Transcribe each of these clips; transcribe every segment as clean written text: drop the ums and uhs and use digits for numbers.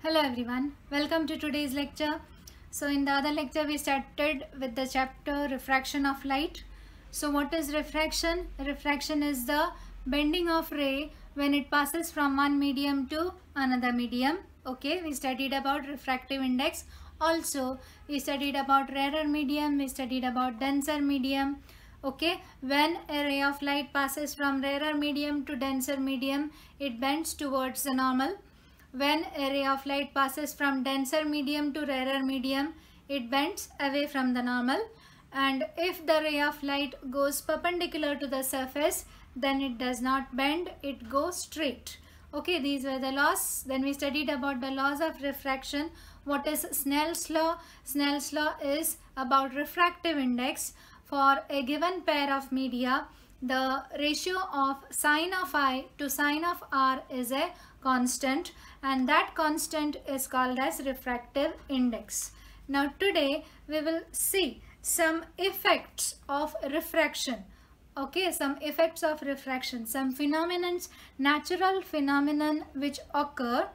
Hello everyone, welcome to today's lecture. So in the other lecture we started with the chapter refraction of light. So what is refraction? Refraction is the bending of ray when it passes from one medium to another medium. Okay, we studied about refractive index. Also we studied about rarer medium, we studied about denser medium. Okay, when a ray of light passes from rarer medium to denser medium, it bends towards the normal. When a ray of light passes from denser medium to rarer medium, it bends away from the normal. And if the ray of light goes perpendicular to the surface, then it does not bend, it goes straight. Okay, these were the laws. Then we studied about the laws of refraction. What is Snell's law? Snell's law is about refractive index. For a given pair of media, the ratio of sine of I to sine of R is a constant, and that constant is called as refractive index. Now today we will see some effects of refraction. Okay, some effects of refraction, some phenomenons, natural phenomenon which occur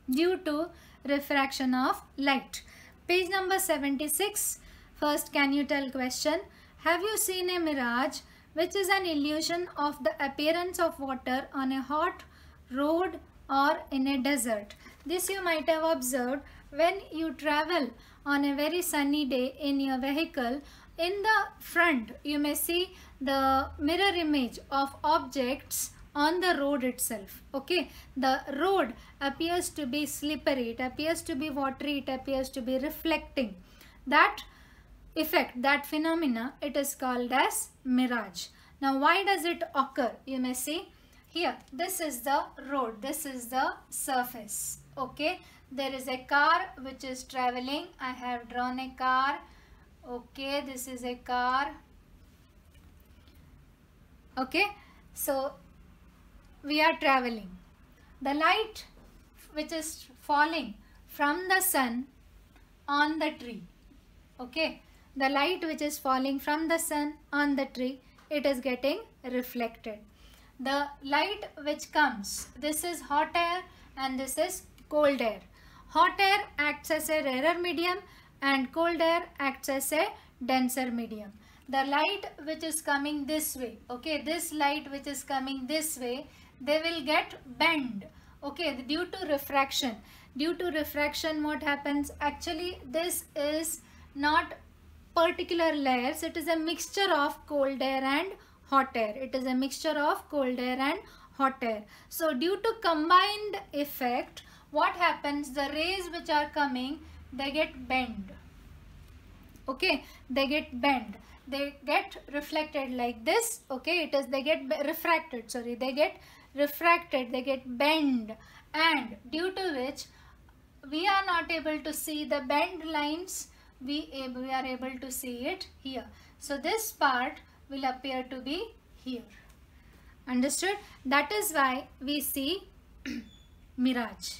due to refraction of light. Page number 76. First, can you tell question? Have you seen a mirage, which is an illusion of the appearance of water on a hot road or in a desert? This you might have observed when you travel on a very sunny day in your vehicle. In the front you may see the mirror image of objects on the road itself. Okay, the road appears to be slippery, it appears to be watery, it appears to be reflecting. That effect, that phenomena, it is called as mirage. Now why does it occur? You may see here, this is the road, this is the surface. Okay, there is a car which is traveling. I have drawn a car. Okay, this is a car. Okay, so we are traveling. The light which is falling from the sun on the tree. Okay, the light which is falling from the sun on the tree, it is getting reflected. The light which comes, this is hot air and this is cold air. Hot air acts as a rarer medium and cold air acts as a denser medium. The light which is coming this way, okay, this light which is coming this way, they will get bent. Okay, due to refraction. Due to refraction, what happens? Actually, this is not particular layers, it is a mixture of cold air and hot air. It is a mixture of cold air and hot air. So due to combined effect, what happens? The rays which are coming, they get bent. Okay, they get bent. They get reflected like this. Okay, it is, they get refracted, sorry, they get refracted, they get bent, and due to which we are not able to see the bent lines. We are able to see it here. So this part will appear to be here. Understood? That is why we see mirage.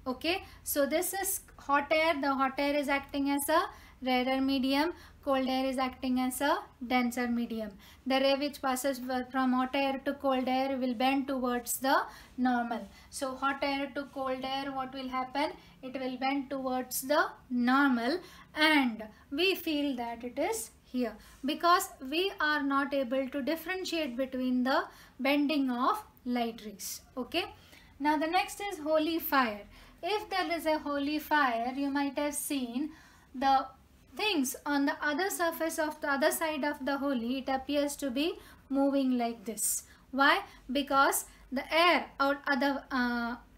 Okay, so this is hot air. The hot air is acting as a rarer medium, cold air is acting as a denser medium. The ray which passes from hot air to cold air will bend towards the normal. So hot air to cold air, what will happen? It will bend towards the normal, and we feel that it is here because we are not able to differentiate between the bending of light rays. Okay, now the next is holy fire. If there is a holy fire, you might have seen the things on the other surface of the other side of the holy, it appears to be moving like this. Why? Because the air or other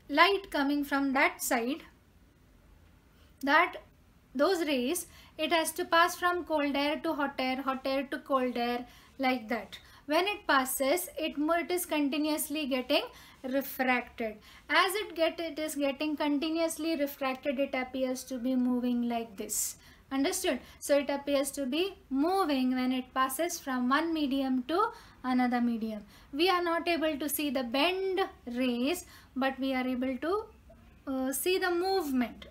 light coming from that side, that those rays, it has to pass from cold air to hot air to cold air, like that. When it passes, it is continuously getting refracted. As it is getting continuously refracted, it appears to be moving like this. Understood? So it appears to be moving when it passes from one medium to another medium. We are not able to see the bend rays, but we are able to see the movement.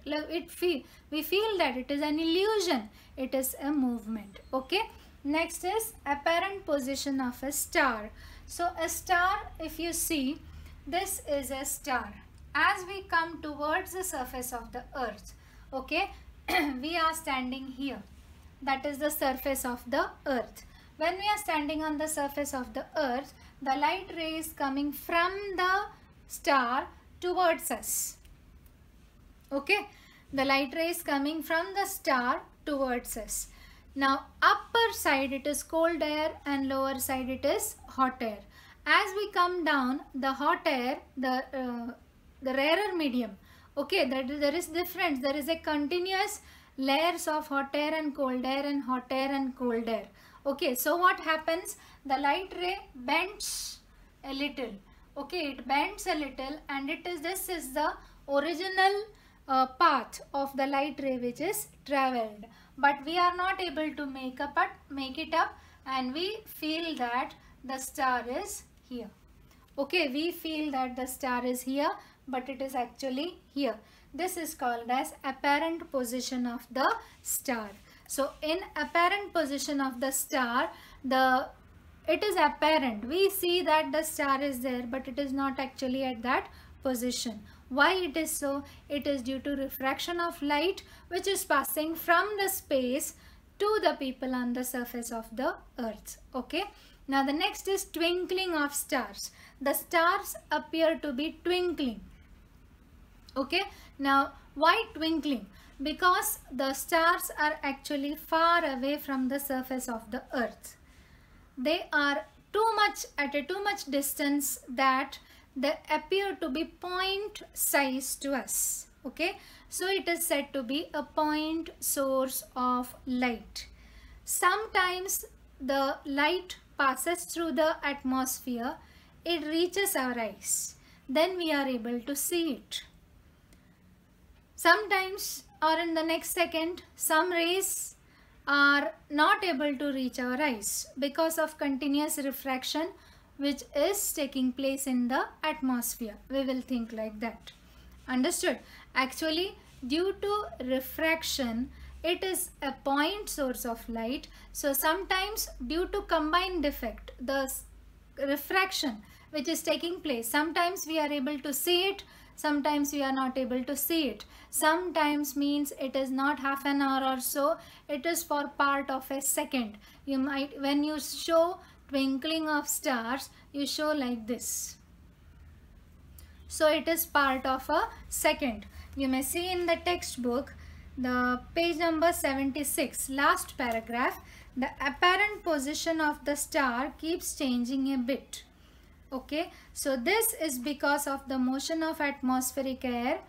We feel that it is an illusion, it is a movement. Okay, next is apparent position of a star. So a star, if you see, this is a star. as we come towards the surface of the earth, okay, we are standing here. That is the surface of the earth. When we are standing on the surface of the earth, the light ray is coming from the star towards us. Okay, the light ray is coming from the star towards us. Now upper side it is cold air and lower side it is hot air. As we come down, the hot air, the rarer medium, okay, there is difference. There is a continuous layers of hot air and cold air and hot air and cold air. Okay, so what happens? The light ray bends a little. Okay, it bends a little, and this is the original path of the light ray which is traveled. But we are not able to make it up, and we feel that the star is here. Okay, we feel that the star is here, but it is actually here. This is called as apparent position of the star. So in apparent position of the star, it is apparent. We see that the star is there, but it is not actually at that position. Why it is so? It is due to refraction of light which is passing from the space to the people on the surface of the earth. Okay. Now the next is twinkling of stars. The stars appear to be twinkling. Okay. Now why twinkling? Because the stars are actually far away from the surface of the earth. They are at a too much distance that they appear to be point size to us. Okay, so it is said to be a point source of light. Sometimes the light passes through the atmosphere, it reaches our eyes, then we are able to see it. Sometimes, or in the next second, some rays are not able to reach our eyes because of continuous refraction which is taking place in the atmosphere. We will think like that. Understood? Actually, due to refraction, it is a point source of light. So sometimes due to combined effect, the refraction which is taking place, sometimes we are able to see it, sometimes we are not able to see it. Sometimes means it is not half an hour or so, it is for part of a second. You might, when you show twinkling of stars, you show like this. So it is part of a second. You may see in the textbook, the page number 76, last paragraph, the apparent position of the star keeps changing a bit. Okay, so this is because of the motion of atmospheric air.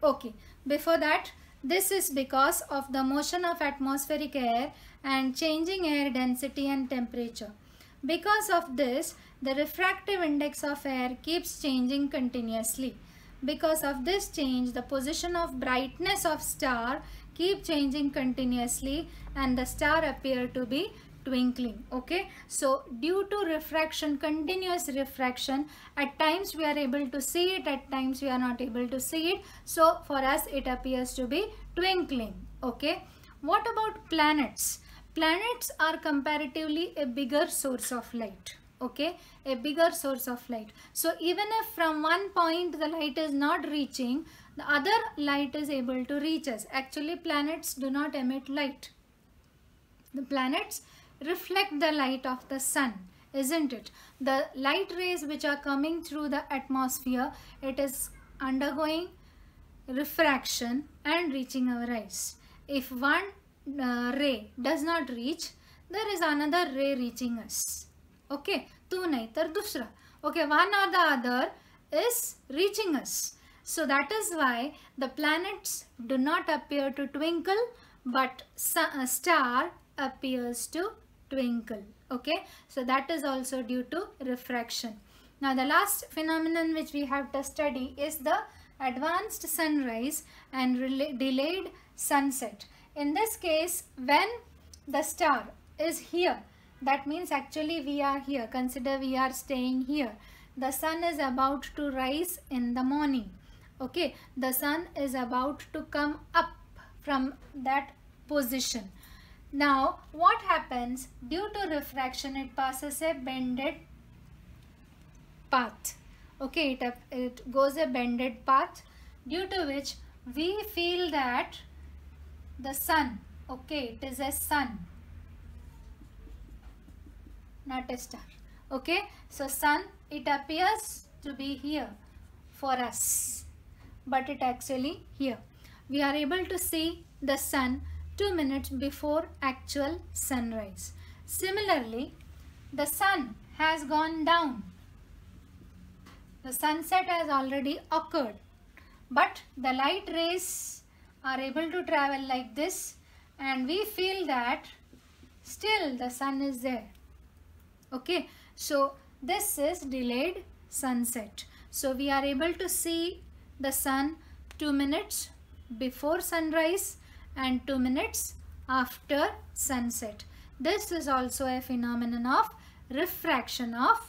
Okay, before that, this is because of the motion of atmospheric air and changing air density and temperature. Because of this, the refractive index of air keeps changing continuously. Because of this change, the position of brightness of star keep changing continuously and the star appear to be twinkling. Okay, so due to refraction, continuous refraction, at times we are able to see it, at times we are not able to see it. So for us it appears to be twinkling. Okay, what about planets? Planets are comparatively a bigger source of light. Okay, a bigger source of light. So even if from one point the light is not reaching, the other light is able to reach us. Actually, planets do not emit light. The planets reflect the light of the sun, isn't it? The light rays which are coming through the atmosphere, it is undergoing refraction and reaching our eyes. If one ray does not reach, there is another ray reaching us. Okay, tu nahi tar dusra. Okay, one or the other is reaching us. So that is why the planets do not appear to twinkle, but a star appears to twinkle. Okay, so that is also due to refraction. Now the last phenomenon which we have to study is the advanced sunrise and delayed sunset. In this case, when the star is here, that means actually we are here. Consider we are staying here. The sun is about to rise in the morning. Okay, the sun is about to come up from that position. Now what happens? Due to refraction, it passes a bended path. Okay, it goes a bended path, due to which we feel that the sun, okay, it is a sun, not a star. Okay, so sun, it appears to be here for us, but it actually here. We are able to see the sun 2 minutes before actual sunrise. Similarly, the sun has gone down. The sunset has already occurred, but the light rays are able to travel like this, and we feel that still the sun is there. Okay, so this is delayed sunset. So we are able to see the sun 2 minutes before sunrise and 2 minutes after sunset. This is also a phenomenon of refraction of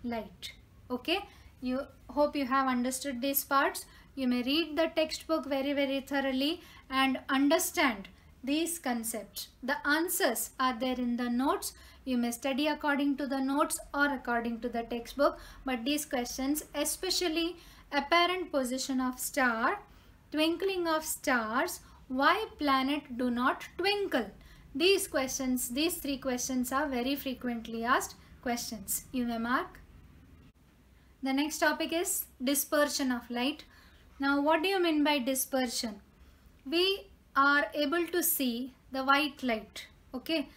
light. Okay, you hope you have understood these parts. You may read the textbook very thoroughly and understand these concepts. The answers are there in the notes. You may study according to the notes or according to the textbook, but these questions, especially apparent position of star, twinkling of stars, why planet do not twinkle, these questions, these 3 questions are very frequently asked questions. You may mark. The next topic is dispersion of light. Now, what do you mean by dispersion? We are able to see the white light. Okay,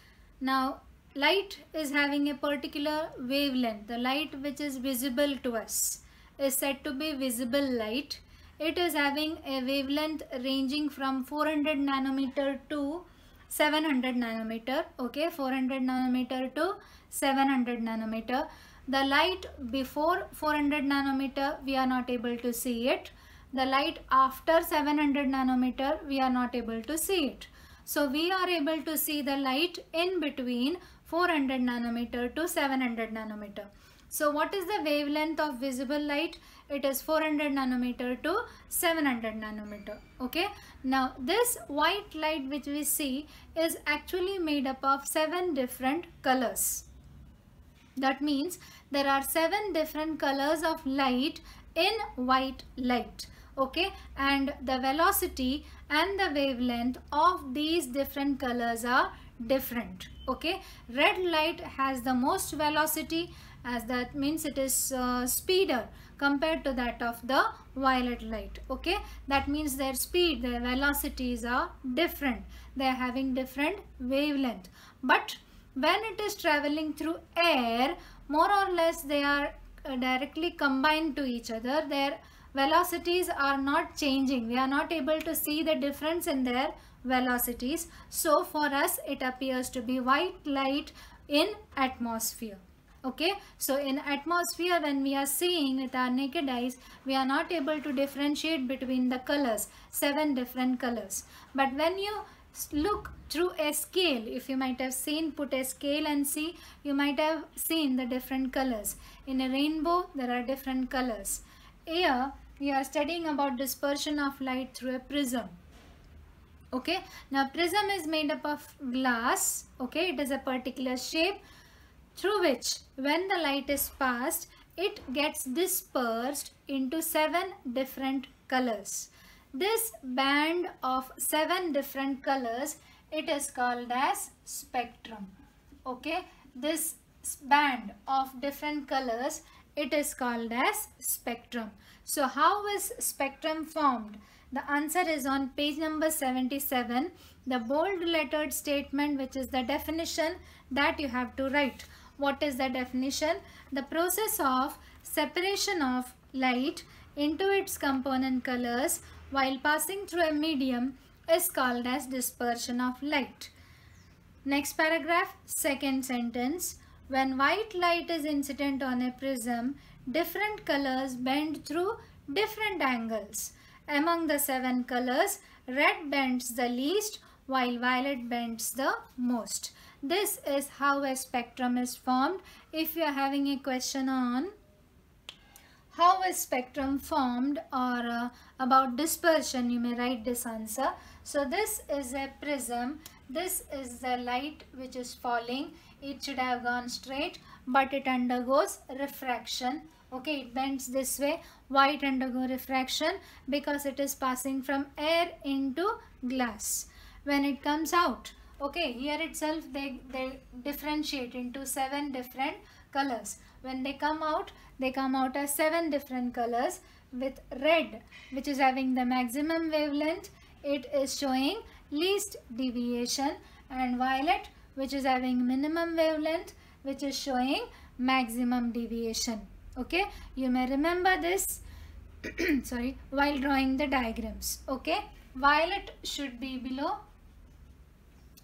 now light is having a particular wavelength. The light which is visible to us is said to be visible light. It is having a wavelength ranging from 400 nanometer to 700 nanometer. Okay, 400 nanometer to 700 nanometer. The light before 400 nanometer, we are not able to see it. The light after 700 nanometer, we are not able to see it. So we are able to see the light in between 400 nanometer to 700 nanometer. So what is the wavelength of visible light? It is 400 nanometer to 700 nanometer. Okay. Now this white light which we see is actually made up of 7 different colors. That means there are 7 different colors of light in white light. Okay, and the velocity and the wavelength of these different colors are different. Okay, red light has the most velocity, as that means it is speeder compared to that of the violet light. Okay, that means their speed, their velocities are different. They are having different wavelength. But when it is traveling through air, more or less they are directly combined to each other. Their velocities are not changing. We are not able to see the difference in their velocities. So for us it appears to be white light in atmosphere. Okay, so in atmosphere, when we are seeing with our naked eyes, we are not able to differentiate between the colors, 7 different colors. But when you look through a scale, if you might have seen, put a scale and see, you might have seen the different colors. In a rainbow, there are different colors. Here we are studying about dispersion of light through a prism. Okay, now prism is made up of glass. Okay, it is a particular shape through which when the light is passed, it gets dispersed into 7 different colors. This band of 7 different colors, it is called as spectrum. Okay, this band of different colors, it is called as spectrum. So how is spectrum formed? The answer is on page number 77, the bold lettered statement, which is the definition that you have to write. What is the definition? The process of separation of light into its component colors while passing through a medium is called as dispersion of light. Next paragraph, second sentence. When white light is incident on a prism, different colors bend through different angles. Among the 7 colors, red bends the least while violet bends the most. This is how a spectrum is formed. If you are having a question on how is spectrum formed or about dispersion, you may write this answer. So this is a prism. This is the light which is falling. it should have gone straight, but it undergoes refraction. Okay, it bends this way. Why it undergo refraction? Because it is passing from air into glass. When it comes out, okay, here itself they differentiate into 7 different colors. When they come out as 7 different colors, with red, which is having the maximum wavelength, it is showing least deviation, and violet, which is having minimum wavelength, which is showing maximum deviation. Okay, you may remember this sorry, while drawing the diagrams. Okay, violet should be below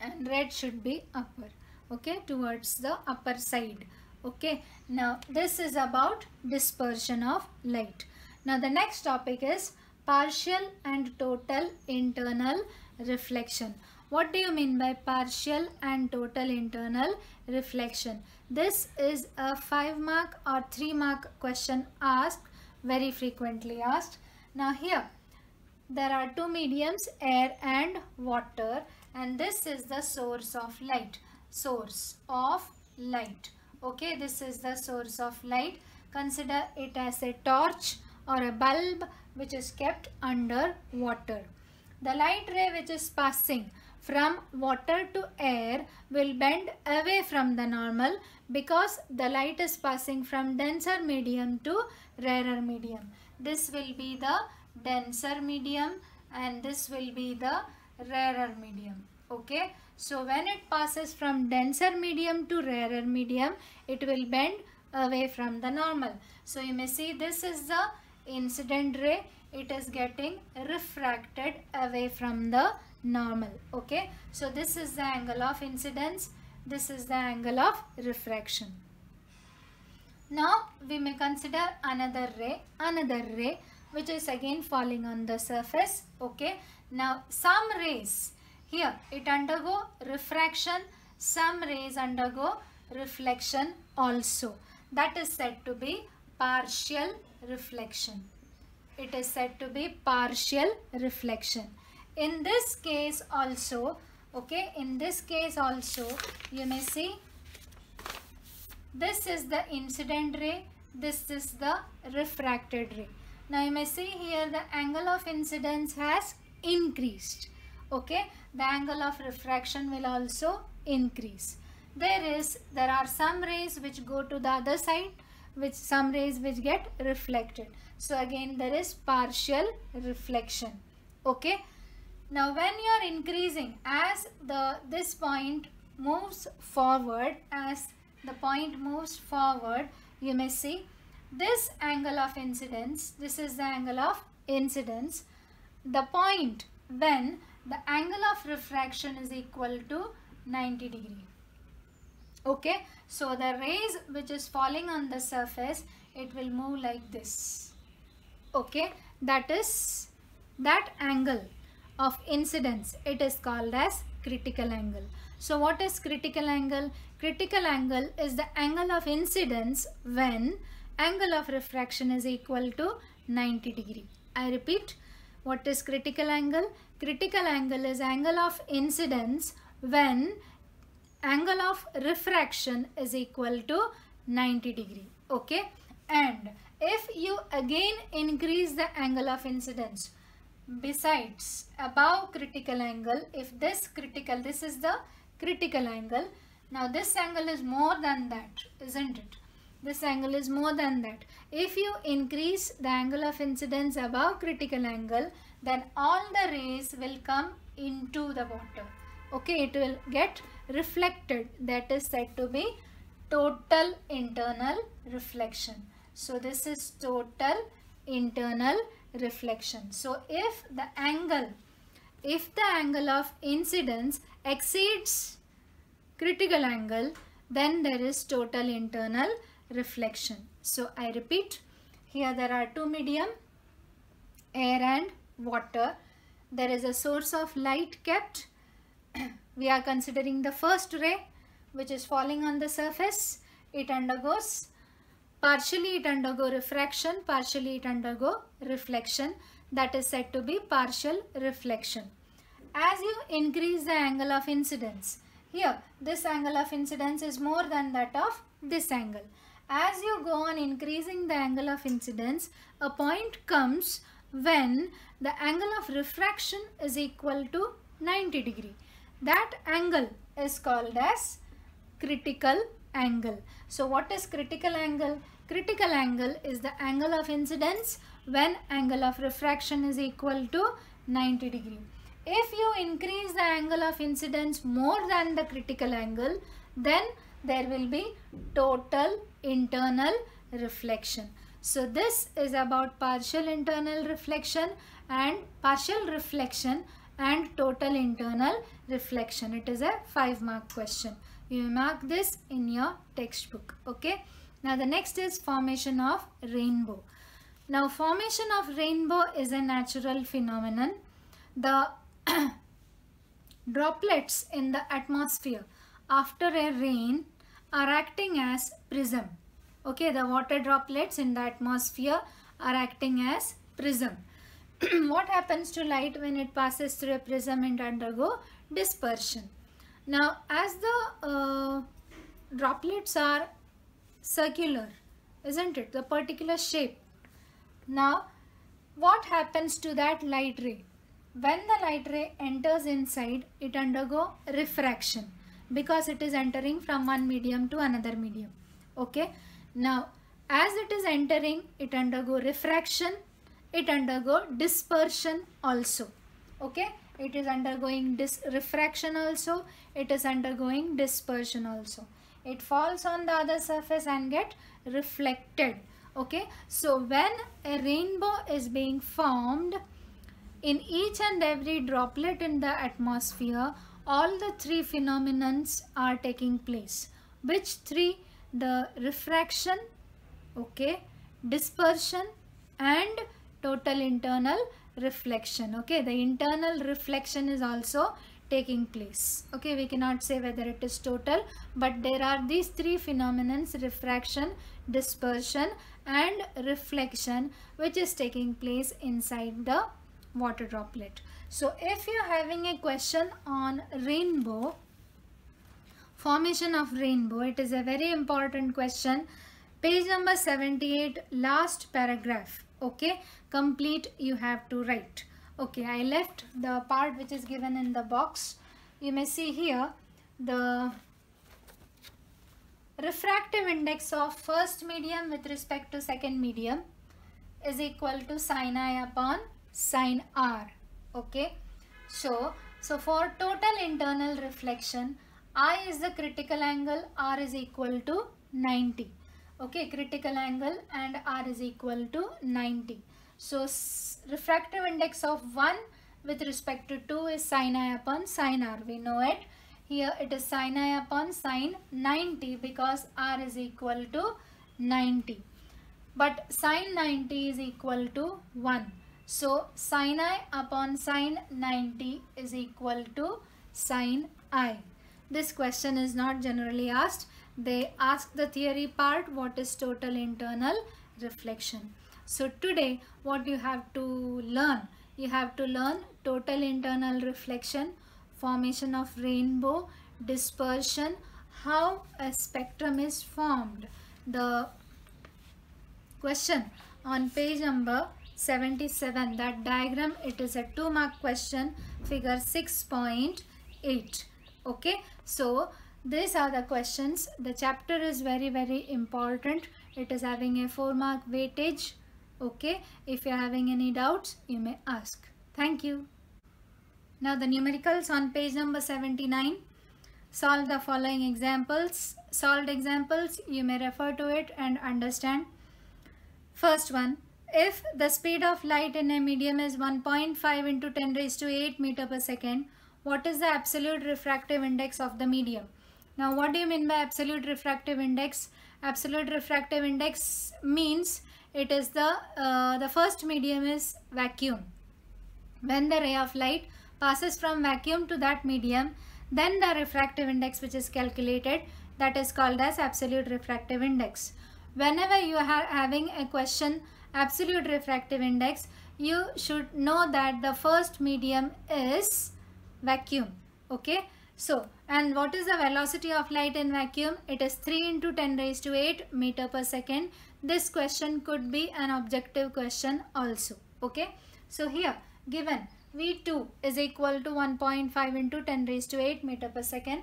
and red should be upper. Okay, towards the upper side. Okay, now this is about dispersion of light. Now the next topic is partial and total internal reflection. What do you mean by partial and total internal reflection? This is a 5 mark or 3 mark question asked, very frequently asked. Now here there are 2 mediums, air and water, and this is the source of light. Source of light. Okay, this is the source of light. Consider it as a torch or a bulb which is kept under water. The light ray which is passing from water to air will bend away from the normal because the light is passing from denser medium to rarer medium. This will be the denser medium and this will be the rarer medium. Okay, so when it passes from denser medium to rarer medium, it will bend away from the normal. So you may see this is the incident ray. It is getting refracted away from the normal. Okay, so this is the angle of incidence, this is the angle of refraction. Now we may consider another ray which is again falling on the surface. Okay, now some rays, here it undergo refraction, some rays undergo reflection also. That is said to be partial reflection. It is said to be partial reflection. In this case also, okay, in this case also, you may see this is the incident ray, this is the refracted ray. Now you may see here the angle of incidence has increased. Okay, the angle of refraction will also increase. There are some rays which go to the other side, some rays which get reflected. So again there is partial reflection. Okay, now when you are increasing, as this point moves forward, you may see this angle of incidence, this is the angle of incidence, the point when the angle of refraction is equal to 90 degree. Okay, so the rays which is falling on the surface, it will move like this. Okay, that angle of incidence, it is called as critical angle. So what is critical angle? Critical angle is the angle of incidence when angle of refraction is equal to 90 degree. I repeat, what is critical angle? Critical angle is angle of incidence when angle of refraction is equal to 90 degree. Okay, and if you again increase the angle of incidence besides above critical angle, if this is the critical angle, now this angle is more than that, isn't it? This angle is more than that. If you increase the angle of incidence above critical angle, then all the rays will come into the water. Okay, it will get reflected. That is said to be total internal reflection. So this is total internal reflection. So if the angle of incidence exceeds critical angle, then there is total internal reflection. So I repeat, here there are 2 medium, air and water. There is a source of light kept. We are considering the first ray which is falling on the surface. It undergoes, partially it undergo refraction, partially it undergo reflection. That is said to be partial reflection. As you increase the angle of incidence, here this angle of incidence is more than that of this angle. As you go on increasing the angle of incidence, a point comes when the angle of refraction is equal to 90 degree. That angle is called as critical angle. So what is critical angle? Critical angle is the angle of incidence when angle of refraction is equal to 90 degree. If you increase the angle of incidence more than the critical angle, then there will be total internal reflection. So this is about partial internal reflection and partial reflection and total internal reflection. It is a 5-mark question. You mark this in your textbook. Okay. Now the next is formation of rainbow. Now formation of rainbow is a natural phenomenon. The droplets in the atmosphere after a rain are acting as prism. Okay, the water droplets in the atmosphere are acting as prism. What happens to light when it passes through a prism and undergo dispersion? Now as the droplets are circular, isn't it, the particular shape. Now what happens to that light ray? When the light ray enters inside, it undergo refraction because it is entering from one medium to another medium. Okay. Now as it is entering, it undergo refraction, it undergo dispersion also. Okay. It is undergoing refraction also, it is undergoing dispersion also. It falls on the other surface and get reflected. Okay. So when a rainbow is being formed, in each and every droplet in the atmosphere, all the three phenomenons are taking place. Which three? The refraction, okay, dispersion and total internal reflection. Okay, the internal reflection is also taking place. Okay, we cannot say whether it is total, but there are these three phenomenons: refraction, dispersion and reflection, which is taking place inside the water droplet. So if you are having a question on rainbow, formation of rainbow, it is a very important question. Page number 78, last paragraph. Okay, complete you have to write. Okay, I left the part which is given in the box. You may see here the refractive index of first medium with respect to second medium is equal to sin I upon sin R. Okay, so for total internal reflection, I is the critical angle, R is equal to 90. Okay, critical angle and R is equal to 90. So refractive index of 1 with respect to 2 is sin I upon sin R. We know it. Here it is sin I upon sin 90 because R is equal to 90. But sin 90 is equal to 1. So sin I upon sin 90 is equal to sin I. This question is not generally asked. They ask the theory part, what is total internal reflection. So today what you have to learn? You have to learn total internal reflection, formation of rainbow, dispersion, how a spectrum is formed. The question on page number 77, that diagram, it is a 2-mark question, figure 6.8. Okay, so these are the questions. The chapter is very, very important. It is having a 4-mark weightage. Okay, if you are having any doubts, you may ask. Thank you. Now the numericals on page number 79. Solve the following examples. Solved examples, you may refer to it and understand. First one, if the speed of light in a medium is 1.5 into 10 raised to 8 meter per second, what is the absolute refractive index of the medium? Now what do you mean by absolute refractive index? Absolute refractive index means it is the first medium is vacuum. When the ray of light passes from vacuum to that medium, then the refractive index which is calculated, that is called as absolute refractive index. Whenever you are having a question absolute refractive index, you should know that the first medium is vacuum. Okay, so And what is the velocity of light in vacuum? It is 3 into 10 raised to 8 meter per second. This question could be an objective question also. Okay. So here given V2 is equal to 1.5 into 10 raised to 8 meter per second.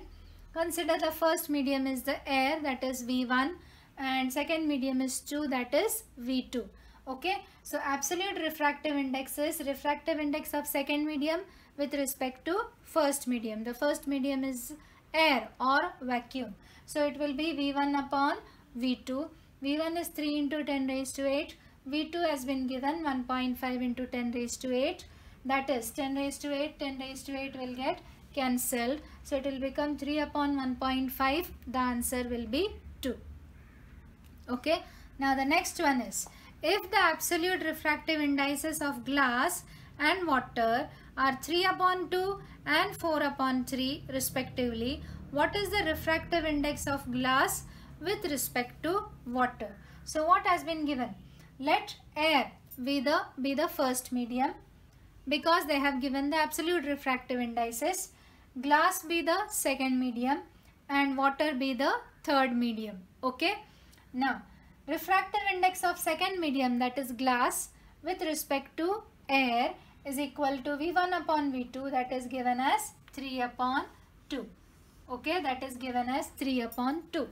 Consider the first medium is the air, that is V1, and second medium is 2, that is V2. Okay. So absolute refractive index is refractive index of second medium with respect to first medium. The first medium is air or vacuum. So it will be V1 upon V2. V1 is 3 into 10 raised to 8. V2 has been given 1.5 into 10 raised to 8. That is 10 raised to 8. 10 raised to 8 will get cancelled. So it will become 3 upon 1.5. The answer will be 2. Okay. Now the next one is, if the absolute refractive indices of glass and water are 3 upon 2 and 4 upon 3 respectively, what is the refractive index of glass with respect to water? So what has been given? Let air be the first medium, because they have given the absolute refractive indices, glass be the second medium, and water be the third medium. Okay. Now refractive index of second medium, that is glass, with respect to air is equal to V1 upon V2, that is given as 3 upon 2. Okay, that is given as 3 upon 2.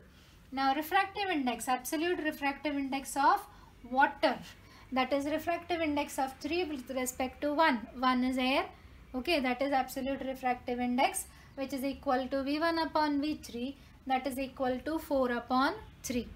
Now refractive index, absolute refractive index of water, that is refractive index of 3 with respect to 1. 1 is air. Okay, that is absolute refractive index, which is equal to V1 upon V3, that is equal to 4 upon 3.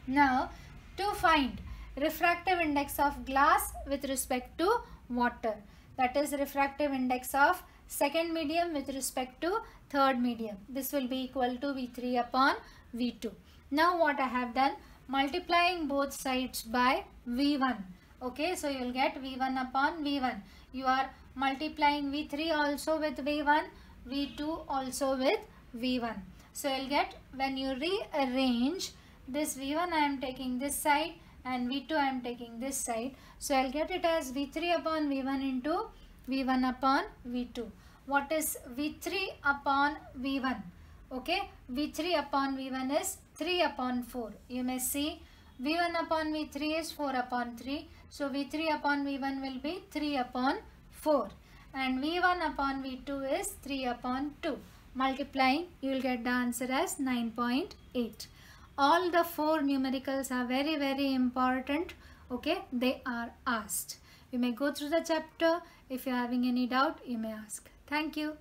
Now to find refractive index of glass with respect to water, that is refractive index of second medium with respect to third medium, this will be equal to V3 upon V2. Now what I have done, multiplying both sides by V1. Okay, so you will get V1 upon V1. You are multiplying V3 also with V1, V2 also with V1. So you will get, when you rearrange this V1, I am taking this side, and V2 I am taking this side. So I will get it as V3 upon V1 into V1 upon V2. What is V3 upon V1? Okay, V3 upon V1 is 3 upon 4. You may see V1 upon V3 is 4 upon 3. So V3 upon V1 will be 3 upon 4. And V1 upon V2 is 3 upon 2. Multiplying, you will get the answer as 9.8. All the 4 numericals are very, very important. Okay, they are asked. You may go through the chapter. If you are having any doubt, you may ask. Thank you.